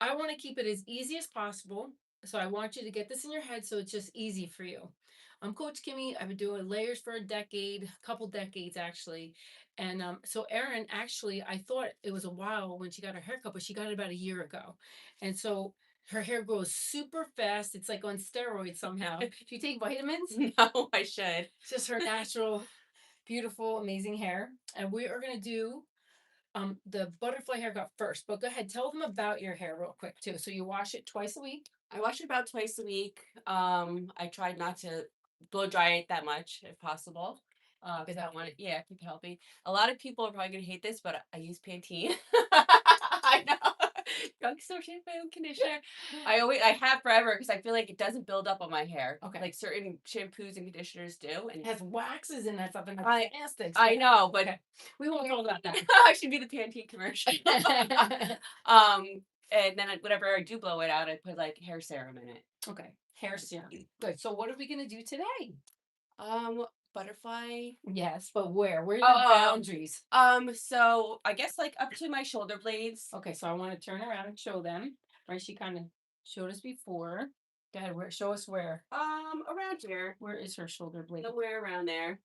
I want to keep it as easy as possible. So I want you to get this in your head so it's just easy for you. I'm Coach Kimmy. I've been doing layers for a decade, a couple decades actually. And so Erin, actually, I thought it was a while when she got her haircut, but she got it about a year ago. And so her hair grows super fast. It's like on steroids somehow. Do you take vitamins? No, I should. It's just her natural, beautiful, amazing hair. And we are going to do the butterfly haircut first. But go ahead, tell them about your hair real quick too. So you wash it twice a week. I wash it about twice a week. I try not to blow dry it that much if possible. Because I want it, yeah, keep it healthy. A lot of people are probably gonna hate this, but I use Pantene. I know. Drugstore shampoo and conditioner. I have forever because I feel like it doesn't build up on my hair. Okay. Like certain shampoos and conditioners do. And It has waxes in that stuff and I that's fantastic. I know, but Okay. We won't talk about that. I should be the Pantene commercial. um, and then whenever I do blow it out, I put like hair serum in it. Okay. Hair serum. Good. So what are we gonna do today? Um, Butterfly. Yes, but where? Where are the Oh, boundaries? so I guess like up to my shoulder blades. Okay, so I want to turn around and show them. Right, she kind of showed us before. Go ahead, where? Show us where. Around here, Where is her shoulder blade? somewhere around there,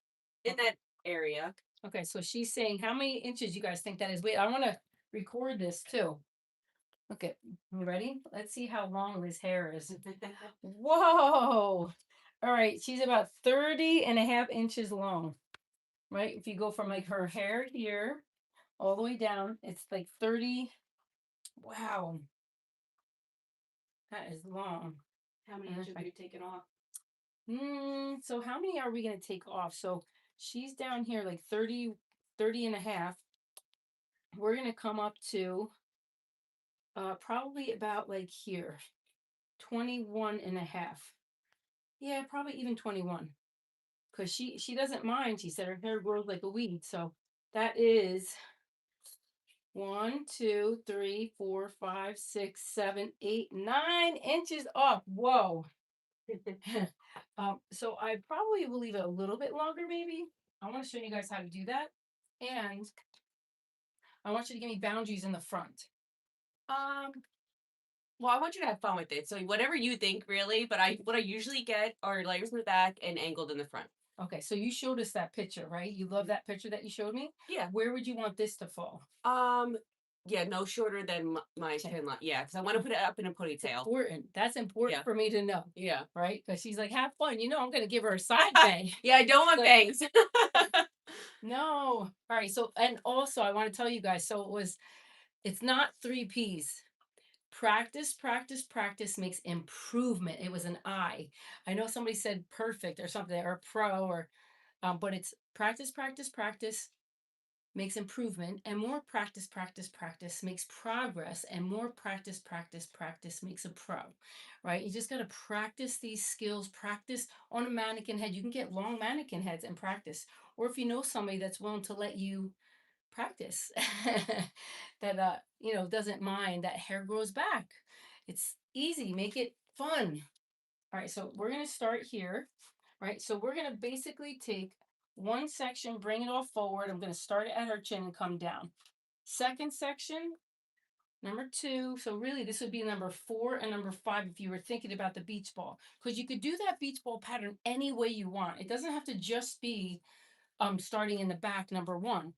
in that area. Okay, so she's saying how many inches you guys think that is. Wait, I want to record this too. Okay, you ready? Let's see how long this hair is. Whoa! All right, she's about 30.5 inches long, right? If you go from like her hair here all the way down, it's like 30. Wow, that is long. How many And inches if are I, you taking off? so how many are we going to take off? So she's down here like 30, 30 and a half. We're going to come up to probably about like here, 21 and a half. Yeah, probably even 21. Because she doesn't mind. She said her hair grows like a weed. So that is 1, 2, 3, 4, 5, 6, 7, 8, 9 inches off. Whoa. So I probably will leave it a little bit longer, maybe. I want to show you guys how to do that. And I want you to give me boundaries in the front. Um, well, I want you to have fun with it. So whatever you think, really. But what I usually get are layers in the back and angled in the front. Okay, so you showed us that picture, right? You love that picture that you showed me? Yeah. Where would you want this to fall? Um, yeah, no shorter than my chin line. Yeah, because I want to put it up in a ponytail. Important. That's important Yeah. for me to know, Yeah. right? Because she's like, have fun. I'm going to give her a side bang. Yeah, I don't want So- bangs. No. All right. So, and also, I want to tell you guys it's not three P's. Practice, practice, practice makes improvement. It was an I know somebody said perfect or something or pro but it's practice, practice, practice makes improvement, and more practice, practice, practice makes progress, and more practice, practice, practice makes a pro, right? You just got to practice these skills, practice on a mannequin head. You can get long mannequin heads and practice, or if you know somebody that's willing to let you practice that doesn't mind that hair grows back. It's easy, make it fun. All right, so we're going to start here, right? So we're going to basically take one section, bring it all forward. I'm going to start it at her chin and come down. Second section, number 2. So really this would be number 4 and number 5 if you were thinking about the beach ball, because you could do that beach ball pattern any way you want. It doesn't have to just be starting in the back, number 1. Do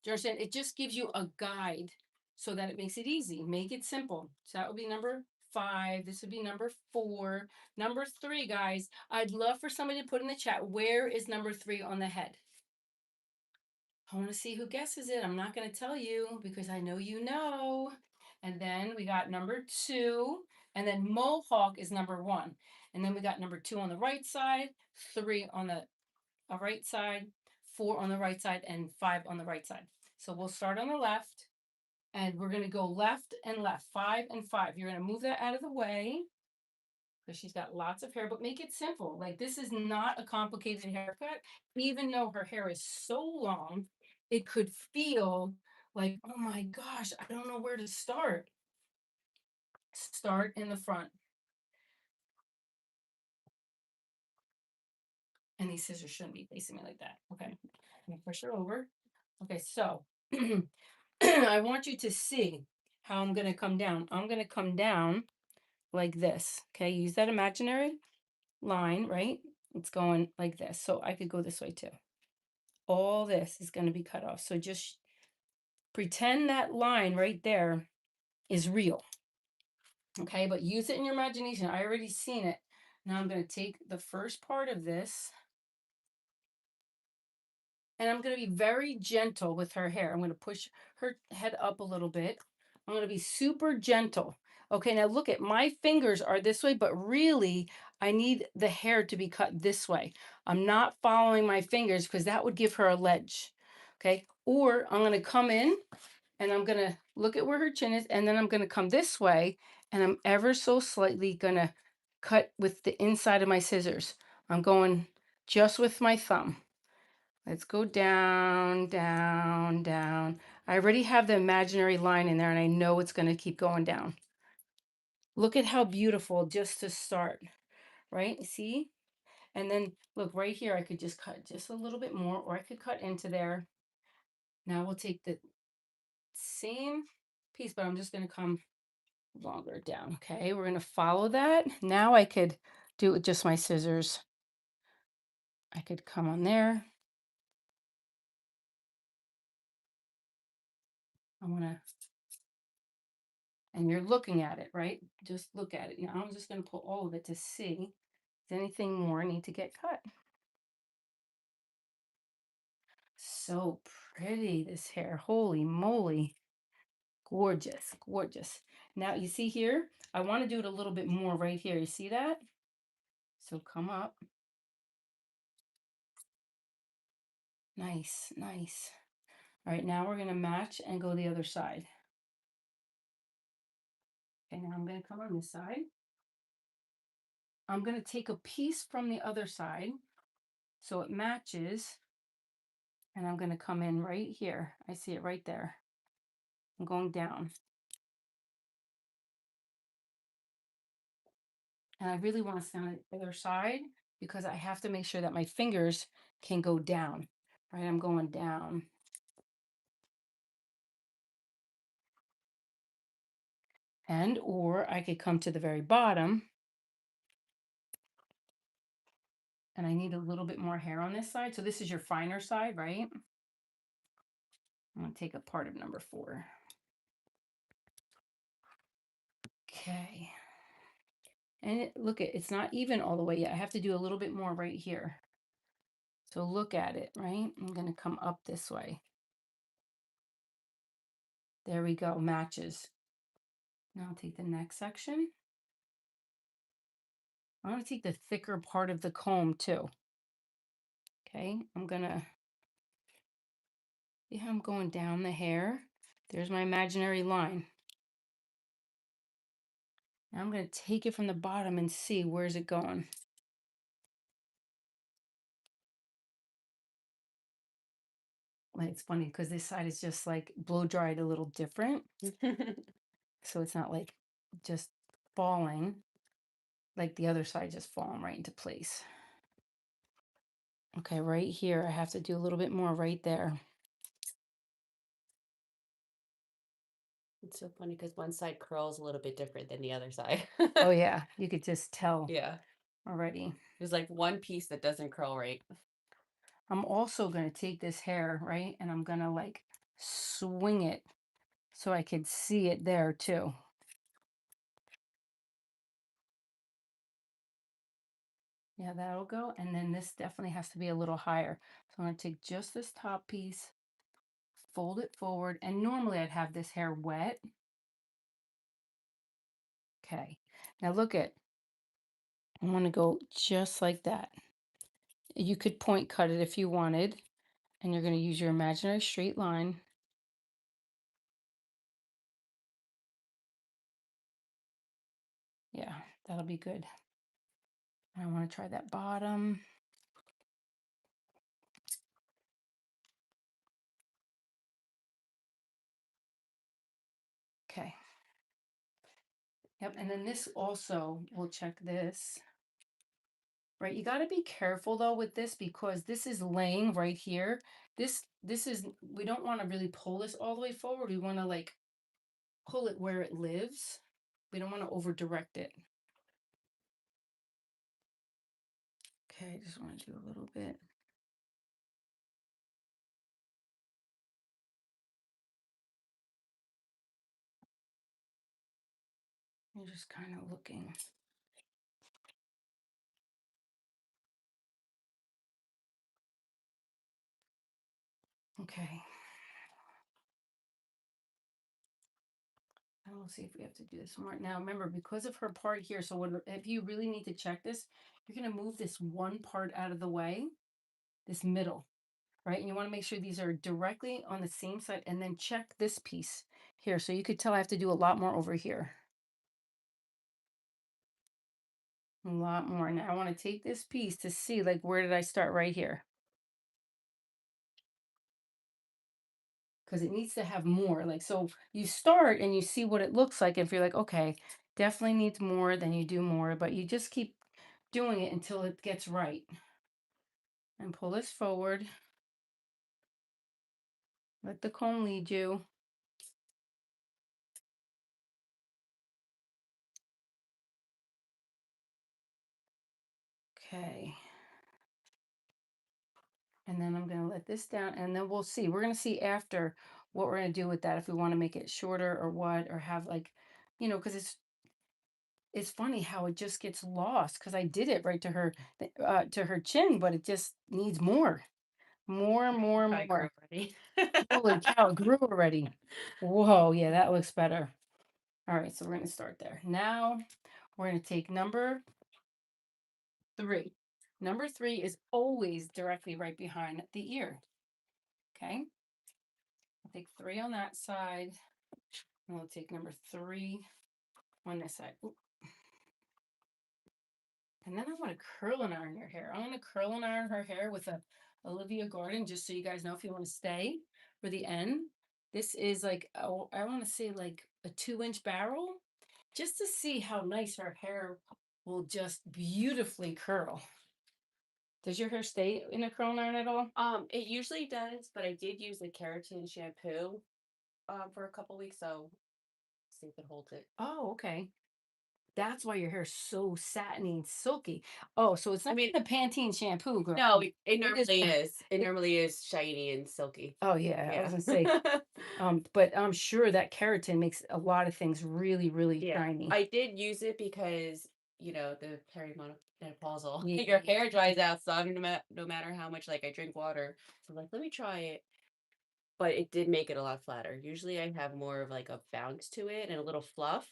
you understand? It just gives you a guide so that it makes it easy. Make it simple. So that would be number 5. This would be number 4. Number 3, guys. I'd love for somebody to put in the chat, where is number 3 on the head? I want to see who guesses it. I'm not going to tell you because I know you know. And then we got number 2. And then mohawk is number 1. And then we got number 2 on the right side, 3 on the right side, 4 on the right side, and 5 on the right side. So we'll start on the left, and we're going to go left and left, 5 and 5. You're going to move that out of the way because she's got lots of hair, but make it simple. Like, this is not a complicated haircut. Even though her hair is so long, it could feel like, oh my gosh, I don't know where to start. Start in the front. And these scissors shouldn't be facing me like that. Okay. I'm gonna push her over. Okay, so I want you to see how I'm going to come down. I'm going to come down like this. Okay, use that imaginary line, right? It's going like this. So I could go this way too. All this is going to be cut off. So just pretend that line right there is real. Okay, but use it in your imagination. I already seen it. Now I'm going to take the first part of this and I'm going to be very gentle with her hair. I'm going to push her head up a little bit. I'm going to be super gentle. Okay, now look at my fingers are this way, but really I need the hair to be cut this way. I'm not following my fingers because that would give her a ledge. Okay, or I'm going to come in and I'm going to look at where her chin is, and then I'm going to come this way and I'm ever so slightly going to cut with the inside of my scissors. I'm going just with my thumb. Let's go down, down, down. I already have the imaginary line in there and I know it's going to keep going down. Look at how beautiful just to start, right? See? And then look right here, I could just cut just a little bit more, or I could cut into there. Now we'll take the same piece, but I'm just going to come longer down. Okay, we're going to follow that. Now I could do it with just my scissors. I could come on there. I want to, and you're looking at it, right? Just look at it. I'm just going to pull all of it to see if anything more need to get cut. So pretty, this hair. Holy moly. Gorgeous, gorgeous. Now you see here, I want to do it a little bit more right here. You see that? So come up. Nice, nice. All right, now we're going to match and go the other side. Okay, now I'm going to come on this side. I'm going to take a piece from the other side so it matches. And I'm going to come in right here. I see it right there. I'm going down. And I really want to stand on the other side because I have to make sure that my fingers can go down. Right, I'm going down. And or I could come to the very bottom. And I need a little bit more hair on this side. So this is your finer side, right? I'm going to take a part of number 4. Okay. And look at it's not even all the way yet. I have to do a little bit more right here. So look at it, right? I'm going to come up this way. There we go, matches. Now I'll take the next section. I'm going to take the thicker part of the comb too. Okay, I'm going to, see how I'm going down the hair? There's my imaginary line. Now I'm going to take it from the bottom and see where's it going. Like, it's funny because this side is just like blow dried a little different. So it's not like just falling like the other side just falling right into place. Okay, right here, I have to do a little bit more right there. It's so funny because one side curls a little bit different than the other side. Oh yeah, you could just tell Yeah. already. There's like one piece that doesn't curl right. I'm also going to take this hair, right? And I'm going to like swing it so I could see it there too. Yeah, that'll go. And then this definitely has to be a little higher. So I'm going to take just this top piece, fold it forward. And normally I'd have this hair wet. Okay. Now look at, I want to go just like that. You could point cut it if you wanted. And you're going to use your imaginary straight line. Yeah, that'll be good. And I want to try that bottom. Okay. Yep, and then this also, we'll check this. Right, you got to be careful though with this because this is laying right here. This is, we don't want to really pull this all the way forward. We want to like pull it where it lives. We don't want to over direct it. Okay, just want to do a little bit. You're just kind of looking. Okay. And we'll see if we have to do this more. Now, remember, because of her part here, so if you really need to check this, you're going to move this one part out of the way, this middle, right? And you want to make sure these are directly on the same side, and then check this piece here. So you could tell I have to do a lot more over here. A lot more. Now I want to take this piece to see, like, where did I start right here? Because it needs to have more. Like, so you start and you see what it looks like. If you're like, okay, definitely needs more, then you do more, but you just keep doing it until it gets right. And pull this forward. Let the comb lead you. Okay. And then I'm going to let this down, and then we'll see. We're going to see after what we're going to do with that, if we want to make it shorter or what, or have, like, because it's funny how it just gets lost, because I did it right to her chin, but it just needs more. More, more, I grew more. already. Holy cow, it grew already. Whoa, yeah, that looks better. All right, so we're going to start there. Now we're going to take number 3. Number 3 is always directly right behind the ear. Okay. I'll take 3 on that side. And we'll take number 3 on this side. Ooh. And then I want to curl and iron your hair. I want to curl and iron her hair with a Olivia Garden, just so you guys know, if you want to stay for the end. This is like, oh, I want to say like a 2-inch barrel, just to see how nice her hair will just beautifully curl. Does your hair stay in a curl and iron at all? It usually does, but I did use a keratin shampoo for a couple weeks, so see if it holds it. Oh, okay. That's why your hair's so satiny and silky. Oh, so it's I not mean, the Pantene shampoo, girl. no, it It is. normally is. It normally is shiny and silky. Oh yeah, I was Yeah. gonna say, but I'm sure that keratin makes a lot of things really, really Yeah. shiny. I did use it because, the perimenopausal, Yeah. your hair dries out some no matter how much like I drink water. So I'm like, let me try it. But it did make it a lot flatter. Usually I have more of like a bounce to it and a little fluff.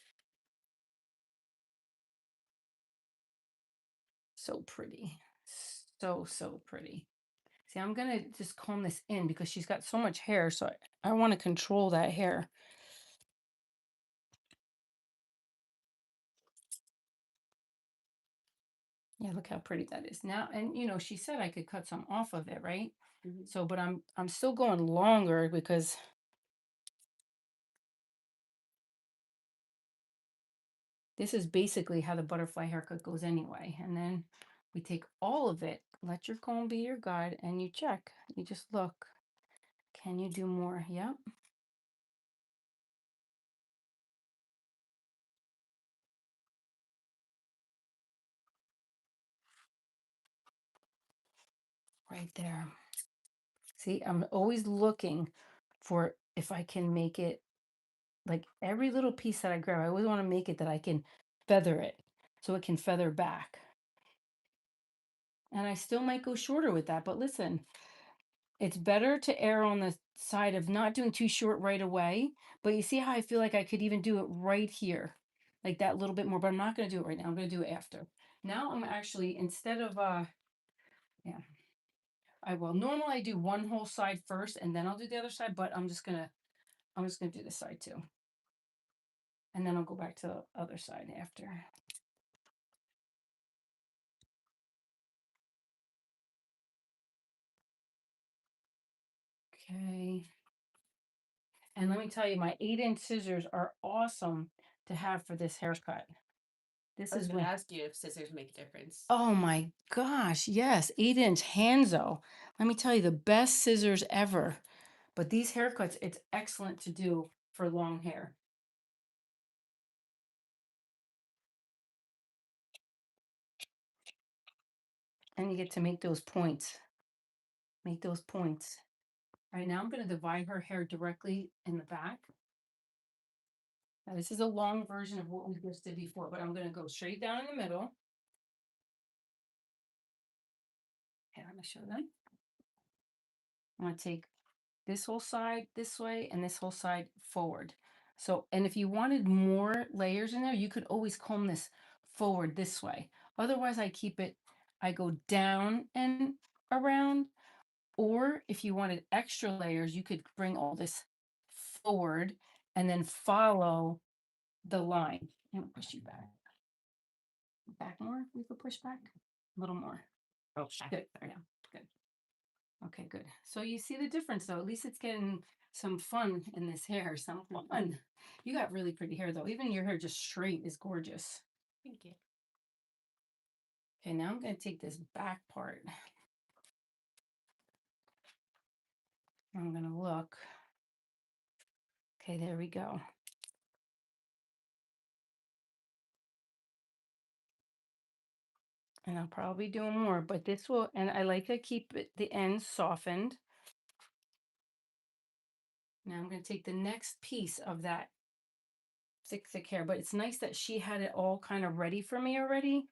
So pretty. So, so pretty. See, I'm gonna just comb this in because she's got so much hair, so I want to control that hair. Yeah, look how pretty that is. Now, and she said I could cut some off of it, right? Mhm. So, but I'm still going longer because this is basically how the butterfly haircut goes anyway. And then we take all of it, let your comb be your guide, and you check. You just look. Can you do more? Yep. Right there. See, I'm always looking for if I can make it, like, every little piece that I grab, I always want to make it that I can feather it so it can feather back. And I still might go shorter with that, but listen, it's better to err on the side of not doing too short right away. But you see how I feel like I could even do it right here, like that little bit more, but I'm not going to do it right now. I'm going to do it after. Now I'm actually, instead of, yeah, I will. Normally I do one whole side first and then I'll do the other side, but I'm just gonna do this side too. And then I'll go back to the other side after. Okay. And let me tell you, my 8-inch scissors are awesome to have for this haircut. This I was is going to when, ask you if scissors make a difference. oh my gosh, yes, 8-inch Hanzo. Let me tell you, the best scissors ever. But these haircuts, it's excellent to do for long hair. and you get to make those points. Make those points. All right, now I'm going to divide her hair directly in the back. Now, this is a long version of what we just did before, but I'm going to go straight down in the middle. Okay, let me show them. I'm going to take this whole side this way and this whole side forward. So, and if you wanted more layers in there, you could always comb this forward this way. Otherwise, I go down and around. Or if you wanted extra layers, you could bring all this forward and then follow the line. I'm gonna push you back. Back more, we could push back a little more. Oh, good. There we go. Good. Okay, good. So you see the difference though. At least it's getting some fun in this hair. Some fun. You got really pretty hair though. Even your hair just straight is gorgeous. Thank you. Okay, now I'm going to take this back part. I'm going to look. Okay, there we go. And I'll probably do more, but this will, and I like to keep the ends softened. Now I'm going to take the next piece of that thick hair, but it's nice that she had it all kind of ready for me already.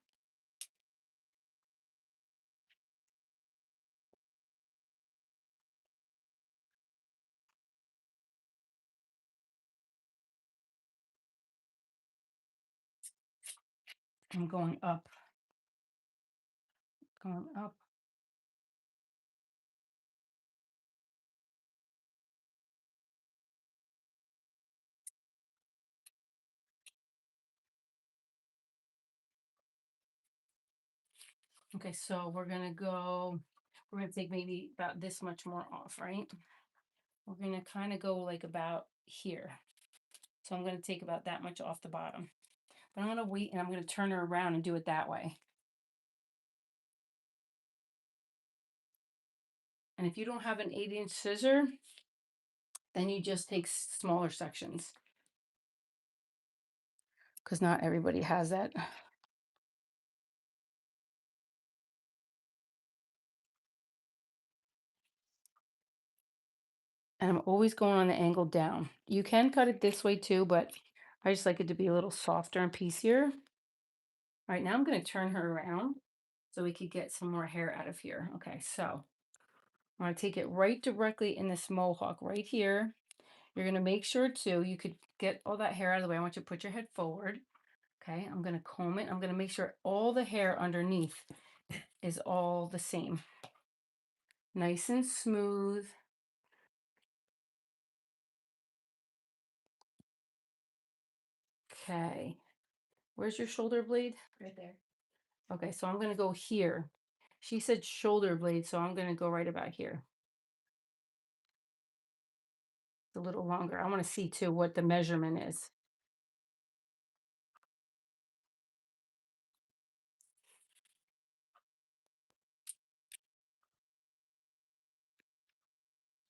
I'm going up, going up. Okay, so we're going to take maybe about this much more off, right? We're going to kind of go like about here. So I'm going to take about that much off the bottom. But I'm going to wait and I'm going to turn her around and do it that way. And if you don't have an 8-inch scissor, then you just take smaller sections. Because not everybody has that. And I'm always going on the angle down. You can cut it this way too, but I just like it to be a little softer and piecier. All right, now I'm going to turn her around so we could get some more hair out of here. Okay, so I'm going to take it right directly in this mohawk right here. You're going to make sure too, you could get all that hair out of the way. I want you to put your head forward. Okay, I'm going to comb it. I'm going to make sure all the hair underneath is all the same. Nice and smooth. Okay. Where's your shoulder blade? Right there. Okay, so I'm going to go here. She said shoulder blade, so I'm going to go right about here. It's a little longer. I want to see too what the measurement is.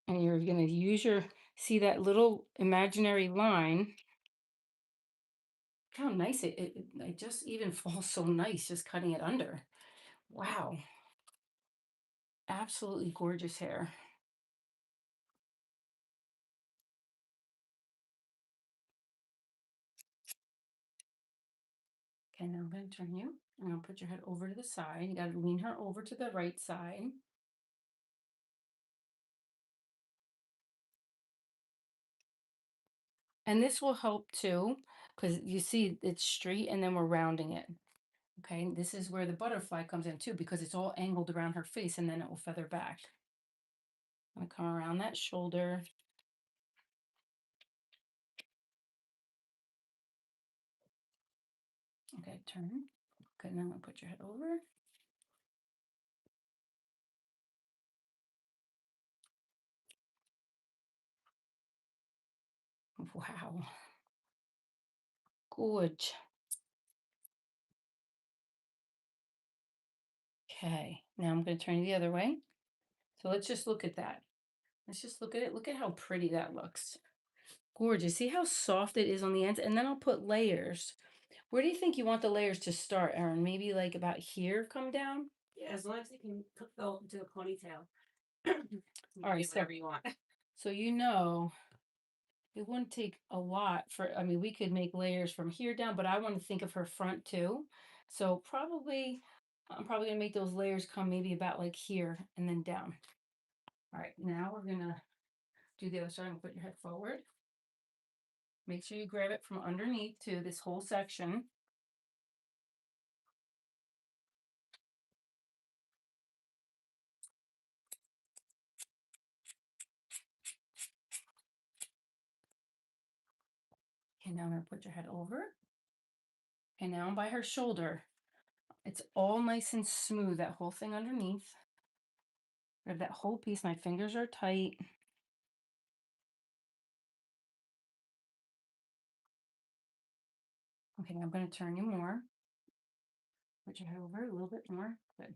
And you're going to use see that little imaginary line. How nice it just even falls so nice just cutting it under. Wow. Absolutely gorgeous hair. Okay, now I'm going to turn you. I'm going to put your head over to the side. You got to lean her over to the right side. And this will help too, because you see it's straight and then we're rounding it. Okay, this is where the butterfly comes in too, because it's all angled around her face and then it will feather back. I'm going to come around that shoulder. Okay, turn. Good, now I'm going to put your head over. Wow. Good. Okay, now I'm going to turn you the other way. So let's just look at that. Let's just look at it. Look at how pretty that looks. Gorgeous. See how soft it is on the ends? And then I'll put layers. Where do you think you want the layers to start, Erin? Maybe like about here come down? Yeah, as long as you can go into a ponytail. All right, whatever you want. So it wouldn't take a lot for, I mean, we could make layers from here down, but I want to think of her front too. So I'm probably gonna make those layers come maybe about like here and then down. All right, now we're gonna do the other side and put your head forward. Make sure you grab it from underneath to this whole section. Okay, now I'm gonna put your head over. And now by her shoulder. It's all nice and smooth, that whole thing underneath. Grab that whole piece. My fingers are tight. Okay, I'm going to turn you more. Put your head over a little bit more. Good.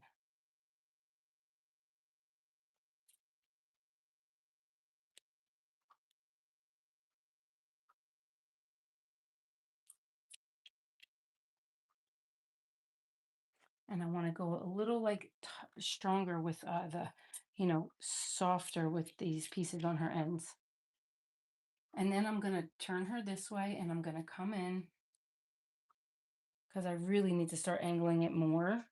And I want to go a little like stronger with softer with these pieces on her ends. And then I'm going to turn her this way and I'm going to come in because I really need to start angling it more.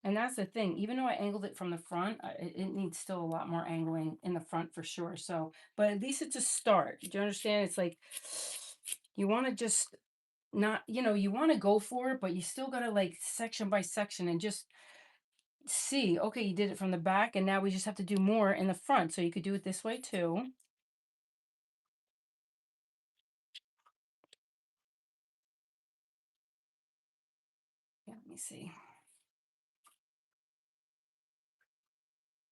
And that's the thing, even though I angled it from the front, it needs still a lot more angling in the front for sure. So, but at least it's a start. Do you understand? It's like, you want to just not, you want to go for it, but you still got to like section by section and just see, okay, you did it from the back and now we just have to do more in the front. So you could do it this way too. Yeah, let me see.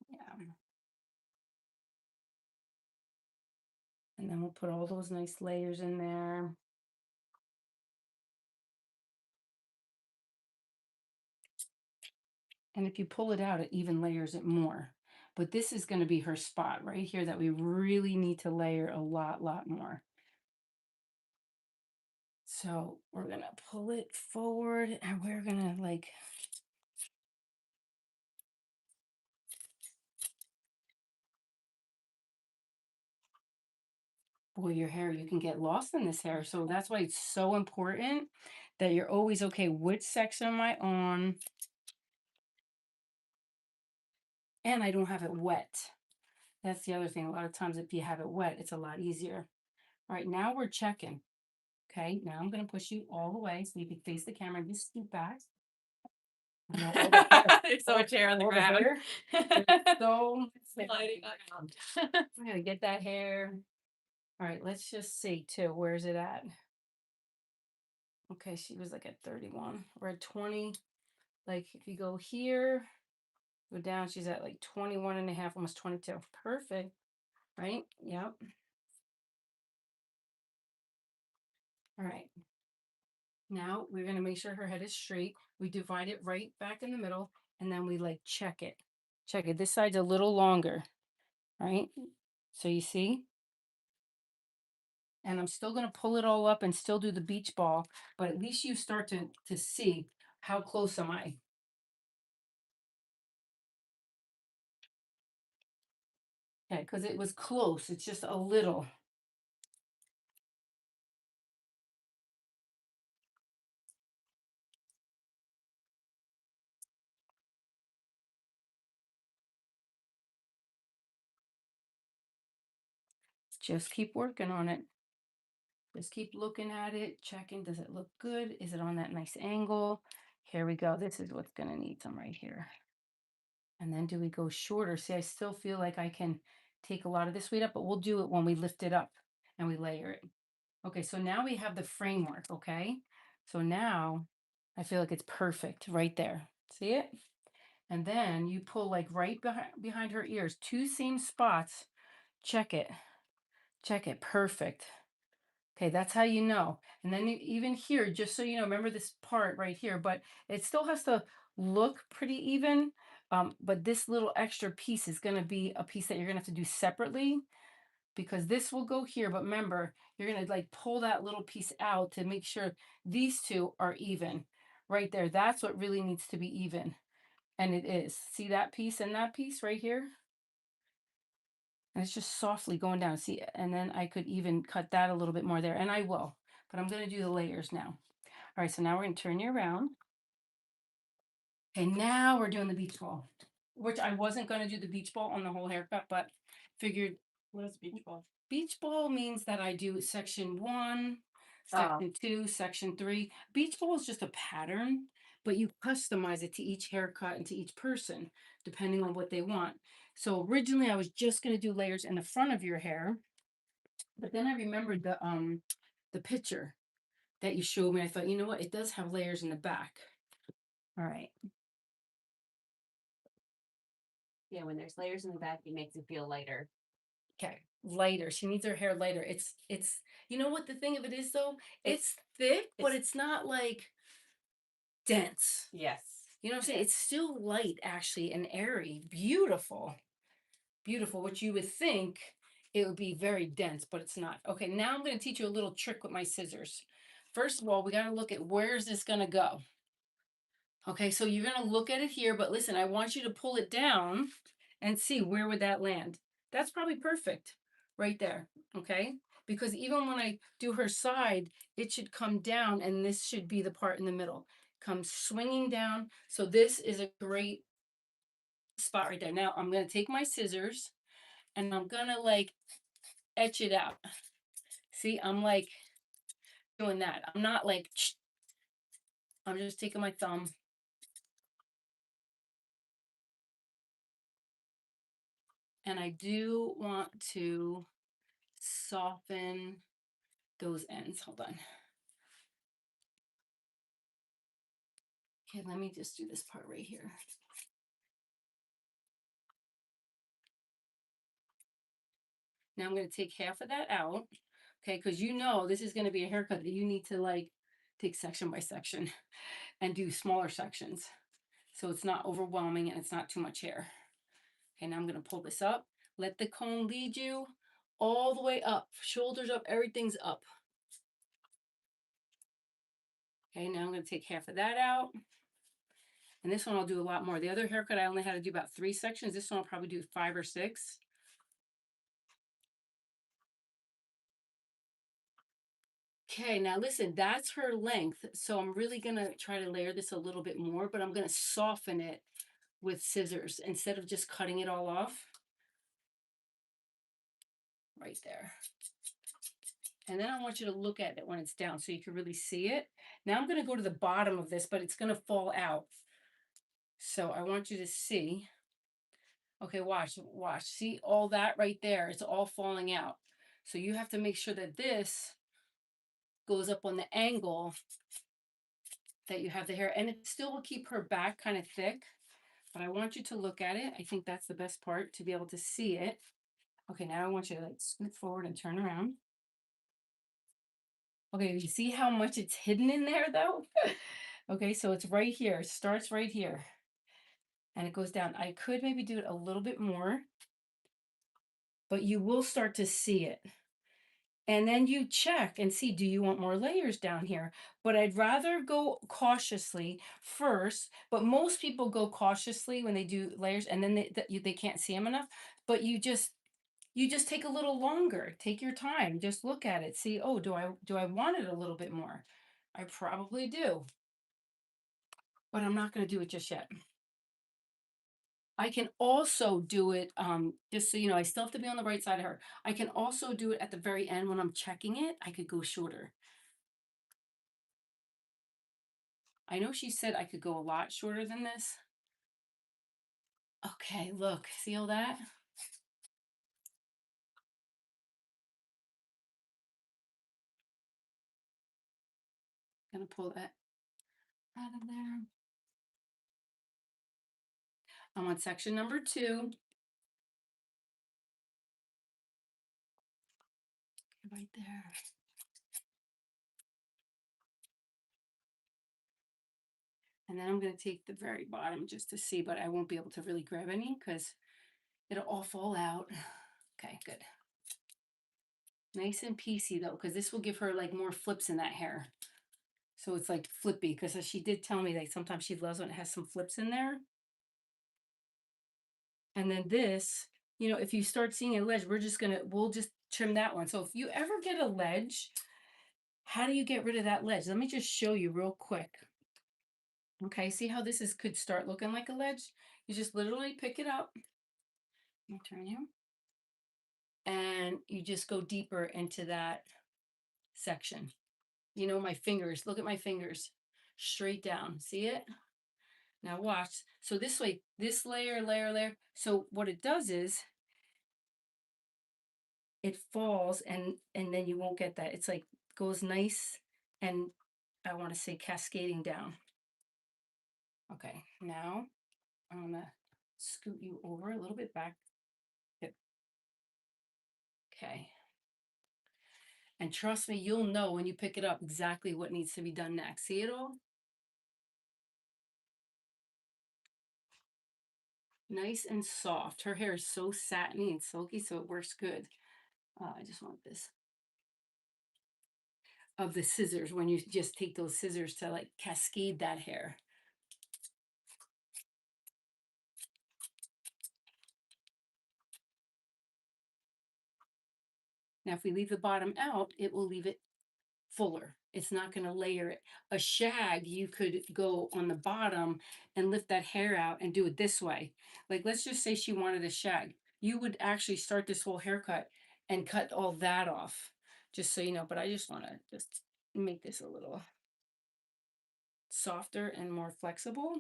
Yeah. And then we'll put all those nice layers in there. And if you pull it out, it even layers it more. But this is going to be her spot right here that we really need to layer a lot more. So we're going to pull it forward and we're going to like, boy, your hair, you can get lost in this hair. So that's why it's so important that you're always, okay, which section am I on? And I don't have it wet. That's the other thing. A lot of times if you have it wet, it's a lot easier. All right, now we're checking. Okay, now I'm going to push you all the way so you can face the camera and just scoot back. There's so much hair on the ground. So Sliding around. I'm gonna get that hair. All right, let's just see too. Where's it at? Okay, she was like at 31. We're at 20. Like if you go here, go down, she's at like 21 and a half, almost 22. Perfect. Right? Yep. All right. Now we're gonna make sure her head is straight. We divide it right back in the middle, and then we like check it. Check it. This side's a little longer, right? So you see? And I'm still going to pull it all up and still do the beach ball, but at least you start to see how close am I. Okay, because it was close. It's just a little. Just keep working on it. Just keep looking at it, checking, does it look good? Is it on that nice angle? Here we go. This is what's going to need some right here. And then do we go shorter? See, I still feel like I can take a lot of this weight up, but we'll do it when we lift it up and we layer it. Okay, so now we have the framework, okay? So now I feel like it's perfect right there. See it? And then you pull like right behind her ears, two same spots. Check it. Check it. Perfect. Okay, that's how you know. And then even here, just so you know, remember this part right here, but it still has to look pretty even. But this little extra piece is going to be a piece that you're going to have to do separately because this will go here. But remember, you're going to like pull that little piece out to make sure these two are even right there. That's what really needs to be even. And it is. See that piece and that piece right here? And it's just softly going down. See, and then I could even cut that a little bit more there, and I will. But I'm going to do the layers now. All right, so now we're going to turn you around. Okay, now we're doing the beach ball, which I wasn't going to do the beach ball on the whole haircut, but figured. What is beach ball? Beach ball means that I do section 1, Oh, section 2, section 3. Beach ball is just a pattern, but you customize it to each haircut and to each person, depending on what they want. So originally I was just going to do layers in the front of your hair, but then I remembered the picture that you showed me. I thought, you know what? It does have layers in the back. All right. yeah. When there's layers in the back, it makes it feel lighter. Okay. Lighter. She needs her hair lighter. It's you know what the thing of it is though? It's thick, but it's not like dense. Yes. You know what I'm saying? It's still light actually and airy. Beautiful. Beautiful. What you would think it would be very dense, but it's not. Okay, now I'm going to teach you a little trick with my scissors. First of all, we got to look at where's this going to go. Okay, so you're going to look at it here, but listen, I want you to pull it down and see where would that land. That's probably perfect right there, okay? Because even when I do her side, it should come down and this should be the part in the middle. Comes swinging down. So this is a great spot right there. Now I'm going to take my scissors and I'm going to like etch it out. See, I'm like doing that. I'm not like, I'm just taking my thumb. And I do want to soften those ends. Hold on. Okay, let me just do this part right here. Now I'm going to take half of that out. Okay, because you know this is going to be a haircut that you need to like take section by section and do smaller sections. So it's not overwhelming and it's not too much hair. Okay, now I'm going to pull this up. Let the comb lead you all the way up. Shoulders up, everything's up. Okay, now I'm going to take half of that out. And this one I'll do a lot more. The other haircut I only had to do about 3 sections. This one I'll probably do 5 or 6. Okay, now listen, that's her length. So I'm really going to try to layer this a little bit more, but I'm going to soften it with scissors instead of just cutting it all off. Right there. And then I want you to look at it when it's down so you can really see it. Now I'm going to go to the bottom of this, but it's going to fall out. So I want you to see. Okay, watch, watch. See all that right there? It's all falling out. So you have to make sure that this goes up on the angle that you have the hair. And it still will keep her back kind of thick. But I want you to look at it. I think that's the best part, to be able to see it. Okay, now I want you to like scoot forward and turn around. Okay, you see how much it's hidden in there though? Okay, so it's right here. It starts right here. And it goes down. I could maybe do it a little bit more, but you will start to see it. And then you check and see, do you want more layers down here? But I'd rather go cautiously first. But most people go cautiously when they do layers, and then they can't see them enough. But you just take a little longer. Take your time. Just look at it. See, oh, do I want it a little bit more? I probably do. But I'm not going to do it just yet. I can also do it, just so you know, I still have to be on the right side of her. I can also do it at the very end when I'm checking it. I could go shorter. I know she said I could go a lot shorter than this. Okay, look, see all that? Gonna pull that out of there. I'm on section number 2. Right there. And then I'm going to take the very bottom just to see, but I won't be able to really grab any because it'll all fall out. Okay, good. Nice and piecey though, because this will give her like more flips in that hair. So it's like flippy, because she did tell me that sometimes she loves when it has some flips in there. And then this, if you start seeing a ledge, we'll just trim that one. So if you ever get a ledge, how do you get rid of that ledge? Let me just show you real quick. Okay, see how could start looking like a ledge? You just literally pick it up. Let me turn you. And you just go deeper into that section. My fingers, look at my fingers, straight down. See it? Now watch. So this way, this layer. So what it does is it falls and then you won't get that. It's like goes nice and I want to say cascading down. Okay, now I'm gonna scoot you over a little bit back. Yep. Okay. And trust me, you'll know when you pick it up exactly what needs to be done next. See it all? Nice and soft. Her hair is so satiny and silky, so it works good. I just want this of the scissors when you just take those scissors to like cascade that hair. Now, if we leave the bottom out, it will leave it fuller. It's not going to layer it. A shag, you could go on the bottom and lift that hair out and do it this way. Like, let's just say she wanted a shag. You would actually start this whole haircut and cut all that off, just so you know. But I just want to just make this a little softer and more flexible.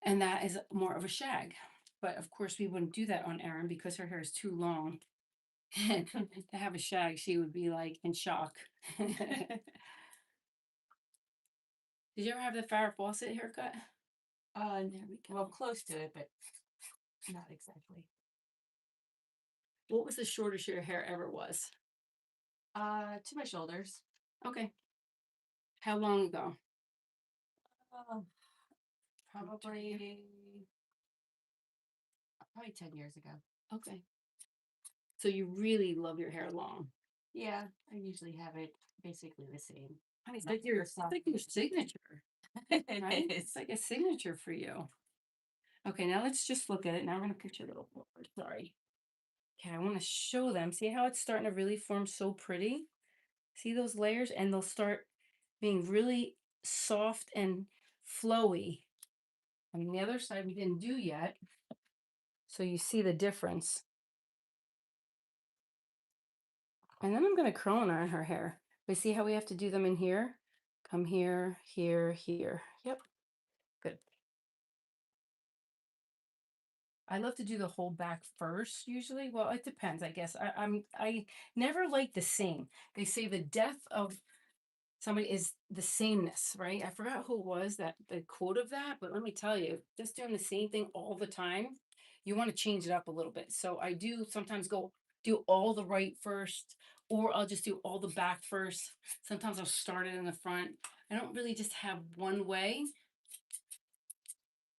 And that is more of a shag. But of course, we wouldn't do that on Erin because her hair is too long. And to have a shag, she would be like in shock. Did you ever have the Farrah Fawcett haircut? There we go. Well, close to it, but not exactly. What was the shortest your hair ever was? To my shoulders. Okay. How long ago? Probably 10 years ago. Okay. So you really love your hair long. Yeah, I usually have it basically the same. It's like your signature, right? It's like a signature for you. Okay, now let's just look at it. Now we're going to put you a little forward. Sorry. Okay, I want to show them. See how it's starting to really form so pretty? See those layers? And they'll start being really soft and flowy. On the other side, we didn't do yet. So you see the difference. And then I'm going to curl and iron her hair. We see how we have to do them in here? Come here, here, here. Yep. Good. I love to do the whole back first, usually. Well, it depends, I guess. I never like the same. They say the death of somebody is the sameness, right? I forgot who it was that the quote of that, but let me tell you, just doing the same thing all the time, you want to change it up a little bit. So I do sometimes go do all the right first, or I'll just do all the back first. Sometimes I'll start it in the front. I don't really just have one way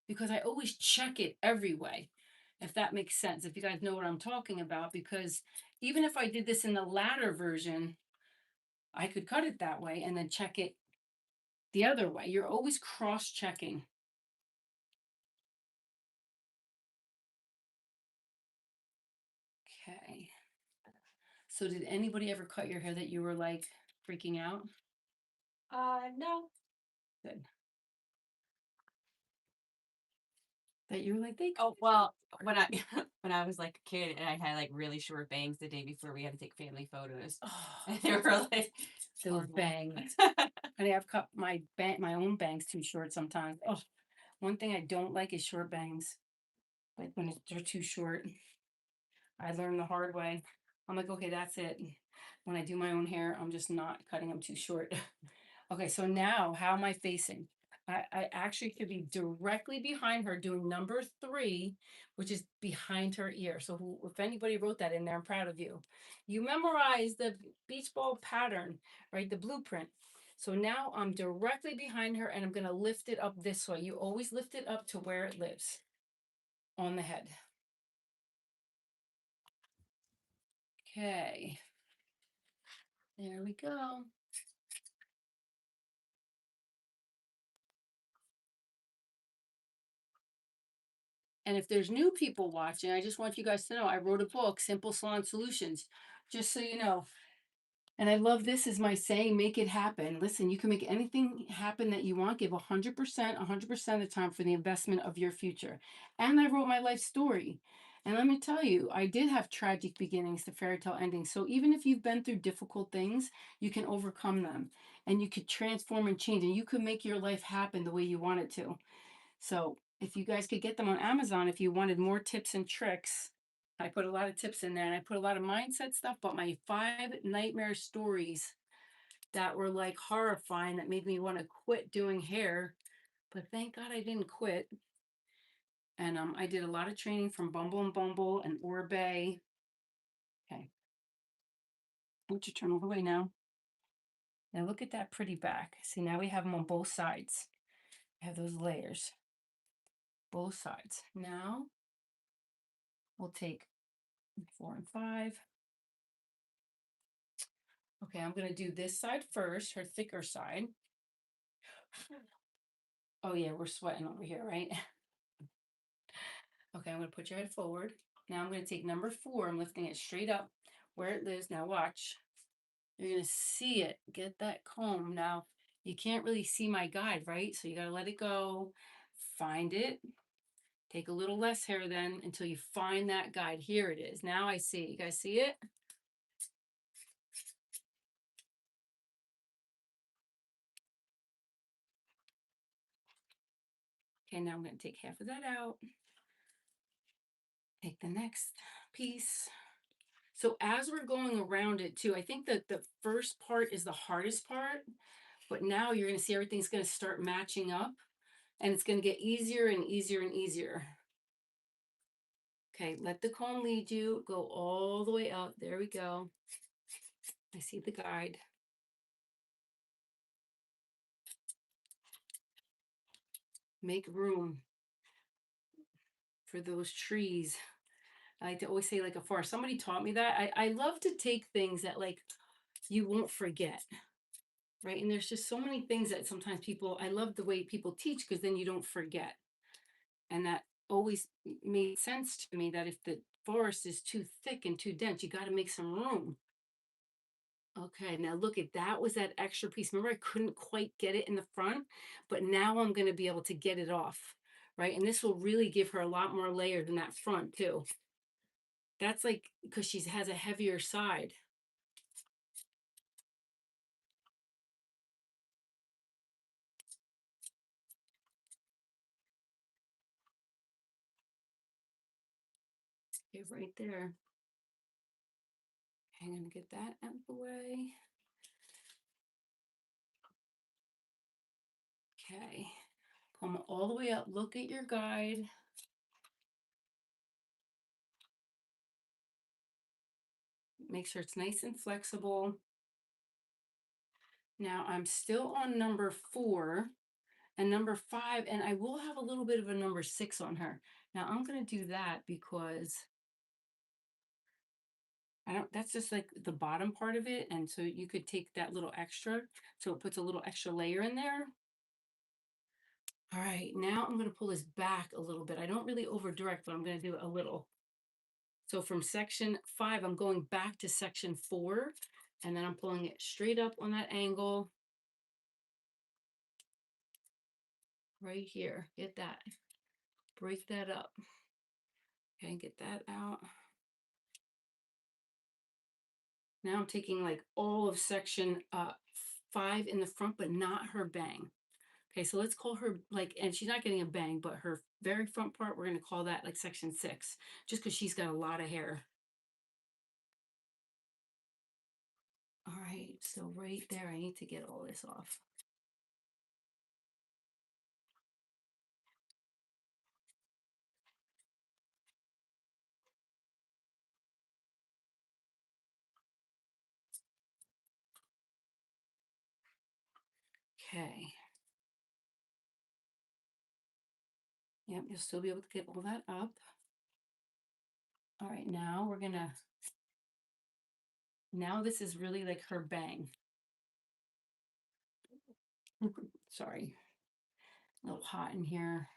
because I always check it every way, if that makes sense, if you guys know what I'm talking about, because even if I did this in the latter version, I could cut it that way and then check it the other way. You're always cross-checking. Okay. So did anybody ever cut your hair that you were like freaking out? No. Good. That you were like, they Oh, well, when I when I was like a kid and I had like really short bangs the day before we had to take family photos. And they were like those horrible. bangs. I mean, I've cut my own bangs too short sometimes. Oh, one thing I don't like is short bangs. Like when they're too short. I learned the hard way. I'm like, okay, that's it. When I do my own hair, I'm just not cutting them too short. Okay, so now how am I facing? I actually should be directly behind her doing number 3, which is behind her ear. So if anybody wrote that in there, I'm proud of you. You memorized the beach ball pattern, right? The blueprint. So now I'm directly behind her and I'm going to lift it up this way. You always lift it up to where it lives on the head. Okay. There we go. And if there's new people watching, I just want you guys to know I wrote a book, Simple Salon Solutions, just so you know. And I love this is my saying, make it happen. Listen, you can make anything happen that you want. Give 100%, 100% of the time for the investment of your future. And I wrote my life story. And let me tell you, I did have tragic beginnings to fairy tale endings. So even if you've been through difficult things, you can overcome them and you could transform and change and you could make your life happen the way you want it to. So if you guys could get them on Amazon, if you wanted more tips and tricks, I put a lot of tips in there and I put a lot of mindset stuff, but my 5 nightmare stories that were like horrifying that made me want to quit doing hair. But thank God I didn't quit. And I did a lot of training from Bumble and Bumble and Orbe. Okay. Would you turn all the way now? Now look at that pretty back. See, now we have them on both sides. I have those layers, both sides. Now we'll take 4 and 5. Okay, I'm going to do this side first, her thicker side. Oh, yeah, we're sweating over here, right? Okay, I'm going to put your head forward. Now I'm going to take number 4. I'm lifting it straight up where it lives. Now watch. You're going to see it. Get that comb. Now, you can't really see my guide, right? So you got to let it go. Find it. Take a little less hair then until you find that guide. Here it is. Now I see. You guys see it? Okay, now I'm going to take half of that out. Take the next piece. So as we're going around it too, I think that the first part is the hardest part, but now you're going to see everything's going to start matching up and it's going to get easier and easier and easier. Okay, let the comb lead you. Go all the way up. There we go. I see the guide. Make room for those trees. I like to always say like a forest. Somebody taught me that. I love to take things that like you won't forget. Right. And there's just so many things that sometimes people, I love the way people teach because then you don't forget. And that always made sense to me that if the forest is too thick and too dense, you got to make some room. Okay, now look at that was that extra piece. Remember, I couldn't quite get it in the front, but now I'm going to be able to get it off, right? And this will really give her a lot more layer than that front too. That's like because she has a heavier side. Okay, right there. Okay, I'm going to get that out of the way. Okay, come all the way up. Look at your guide. Make sure it's nice and flexible. Now I'm still on number 4 and number 5, and I will have a little bit of a number 6 on her. Now I'm going to do that because I don't, that's just like the bottom part of it. And so you could take that little extra. So it puts a little extra layer in there. All right, now I'm going to pull this back a little bit. I don't really over direct, but I'm going to do it a little. So from section 5, I'm going back to section 4, and then I'm pulling it straight up on that angle. Right here, get that. Break that up. Okay, get that out. Now I'm taking like all of section 5 in the front, but not her bang. Okay, so let's call her like, and she's not getting a bang, but her very front part, we're going to call that like section 6, just because she's got a lot of hair. All right, so right there, I need to get all this off. Okay. Yep, you'll still be able to get all that up. All right, now we're gonna, now this is really like her bang. Sorry, a little hot in here.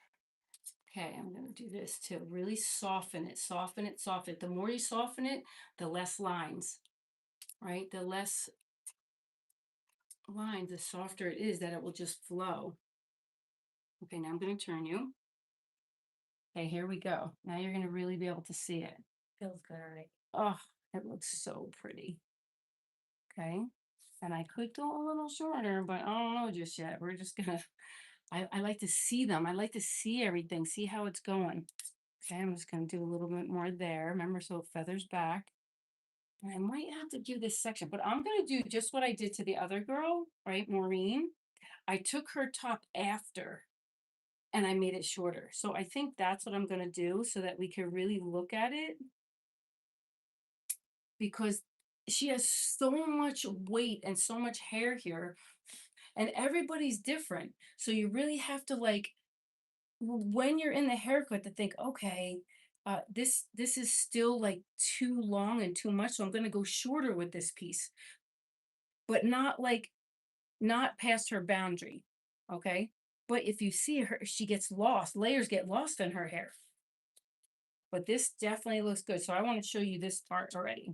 Okay, I'm going to do this to really soften it, soften it, soften it. The more you soften it, the less lines, right? The less lines, the softer it is that it will just flow. Okay, now I'm going to turn you. Okay, here we go. Now you're going to really be able to see it. Feels good already. Oh, it looks so pretty. Okay. And I could go a little shorter, but I don't know just yet. We're just gonna, I like to see them. I like to see everything, see how it's going. Okay, I'm just gonna do a little bit more there. Remember, so it feathers back. And I might have to do this section, but I'm gonna do just what I did to the other girl, right, Maureen? I took her top after and I made it shorter. So I think that's what I'm gonna do so that we can really look at it because she has so much weight and so much hair here and everybody's different. So you really have to like when you're in the haircut to think, okay, this is still like too long and too much, so I'm gonna go shorter with this piece, but not like not past her boundary, okay? But if you see her, she gets lost. Layers get lost in her hair. But this definitely looks good. So I want to show you this part already.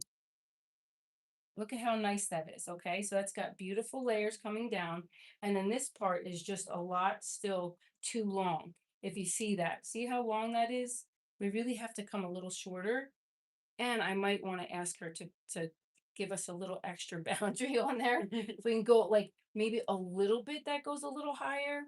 Look at how nice that is, okay? So that's got beautiful layers coming down. And then this part is just a lot still too long. If you see that, see how long that is? We really have to come a little shorter. And I might want to ask her to give us a little extra boundary on there. If we can go like maybe a little bit that goes a little higher,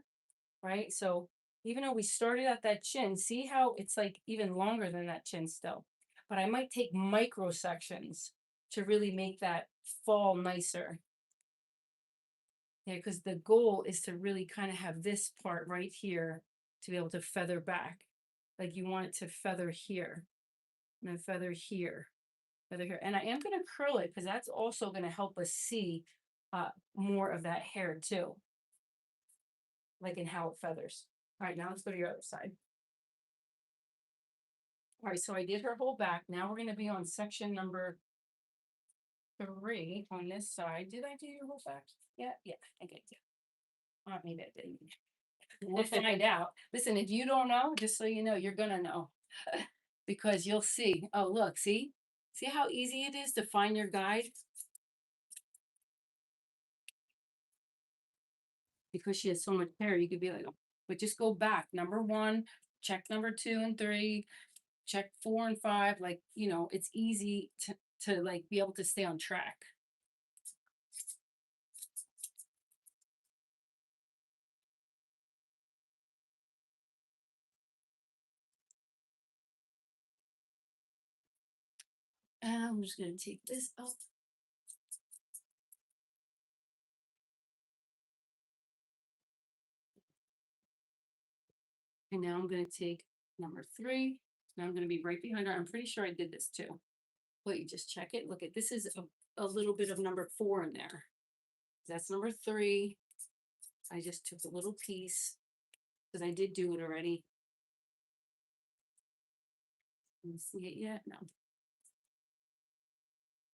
right? So even though we started at that chin, see how it's like even longer than that chin still. But I might take micro sections to really make that fall nicer. Yeah, because the goal is to really kind of have this part right here to be able to feather back. Like you want it to feather here and then feather here, feather here. And I am going to curl it because that's also going to help us see more of that hair too, like in how it feathers. All right, now let's go to your other side. All right, so I did her whole back. Now we're going to be on section number 3 on this side. Did I do your whole back? Yeah, I did. Maybe I didn't. We'll find out. Listen, if you don't know, just so you know, you're gonna know because you'll see. Oh, look, see how easy it is to find your guide because she has so much hair. You could be like, oh, but just go back. Number 1, check number 2 and 3, check 4 and 5. Like it's easy to like be able to stay on track. I'm just gonna take this up. And now I'm going to take number 3. Now I'm going to be right behind her. I'm pretty sure I did this too. Wait, just check it. Look at this is a little bit of number 4 in there. That's number 3. I just took a little piece because I did do it already. Can you see it yet? No.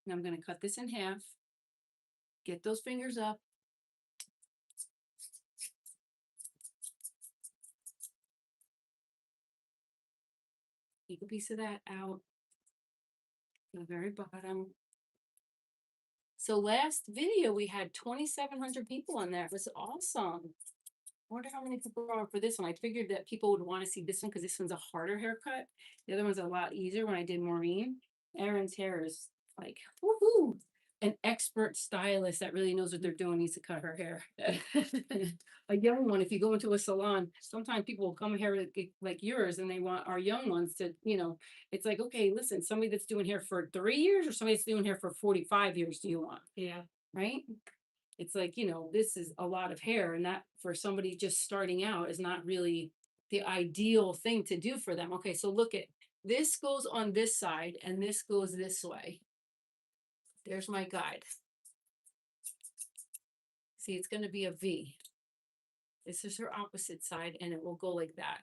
Now I'm going to cut this in half. Get those fingers up. Take a piece of that out. The very bottom. So last video we had 2,700 people on there. It was awesome. I wonder how many people are for this one. I figured that people would want to see this one because this one's a harder haircut. The other one's a lot easier when I did Maureen. Erin's hair is like, woohoo! An expert stylist that really knows what they're doing needs to cut her hair. A young one, if you go into a salon, sometimes people will come here like yours and they want our young ones to, it's like, okay, listen, somebody that's doing hair for 3 years or somebody that's doing hair for 45 years do you want? Yeah. Right? It's like, this is a lot of hair and that for somebody just starting out is not really the ideal thing to do for them. Okay, so look at this goes on this side and this goes this way. There's my guide. See, it's going to be a V. This is her opposite side and it will go like that.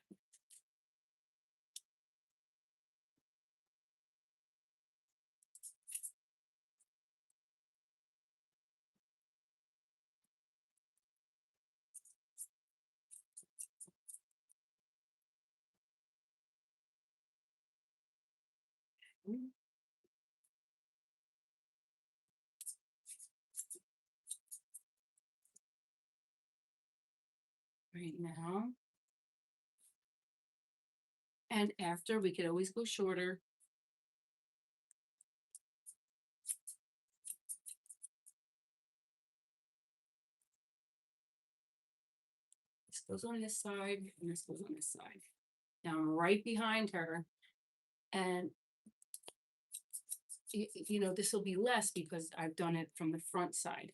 Right now. And after, we could always go shorter. This goes on this side, and this goes on this side. Now I'm right behind her. And this will be less because I've done it from the front side.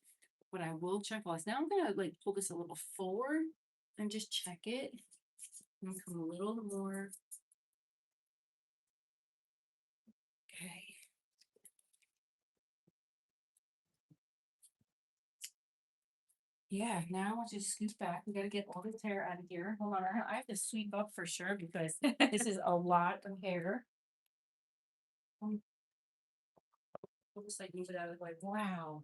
But I will check all this. Now I'm gonna like pull this a little forward and just check it. And come a little more. Okay. Yeah, now I'll just scoot back. We gotta get all this hair out of here. Hold on, I have to sweep up for sure because this is a lot of hair. Looks like move it out of the way. Wow.